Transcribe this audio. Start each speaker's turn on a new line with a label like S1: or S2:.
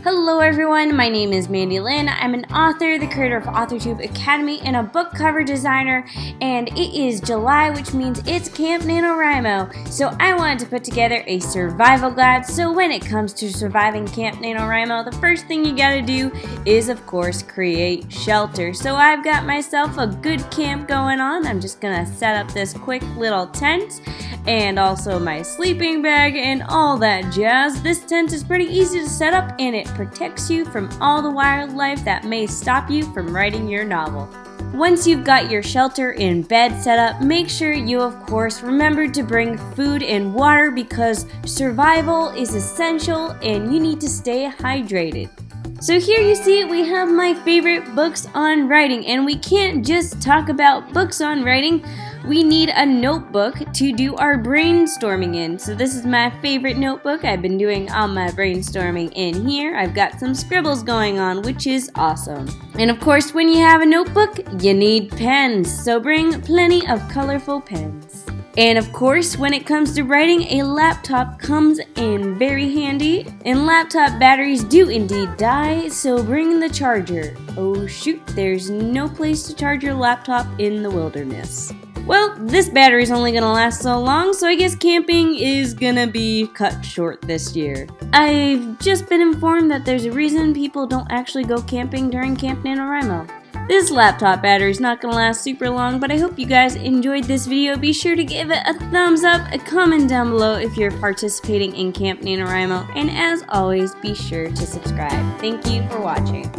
S1: Hello everyone, my name is Mandi Lynn. I'm an author, the creator of AuthorTube Academy, and a book cover designer, and it is July, which means it's Camp NaNoWriMo. So I wanted to put together a survival guide, so when it comes to surviving Camp NaNoWriMo, the first thing you gotta do is, of course, create shelter. So I've got myself a good camp going on. I'm just gonna set up this quick little tent, and also my sleeping bag and all that jazz. This tent is pretty easy to set up, and it protects you from all the wildlife that may stop you from writing your novel. Once you've got your shelter and bed set up, make sure you of course remember to bring food and water because survival is essential and you need to stay hydrated. So here you see we have my favorite books on writing, and we can't just talk about books on writing. We need a notebook to do our brainstorming in. So this is my favorite notebook. I've been doing all my brainstorming in here. I've got some scribbles going on, which is awesome. And of course, when you have a notebook, you need pens. So bring plenty of colorful pens. And of course, when it comes to writing, a laptop comes in very handy. And laptop batteries do indeed die, so bring the charger. Oh shoot, there's no place to charge your laptop in the wilderness. Well, this battery's only gonna last so long, so I guess camping is gonna be cut short this year. I've just been informed that there's a reason people don't actually go camping during Camp NaNoWriMo. This laptop battery's not gonna last super long, but I hope you guys enjoyed this video. Be sure to give it a thumbs up, a comment down below if you're participating in Camp NaNoWriMo, and as always, be sure to subscribe. Thank you for watching.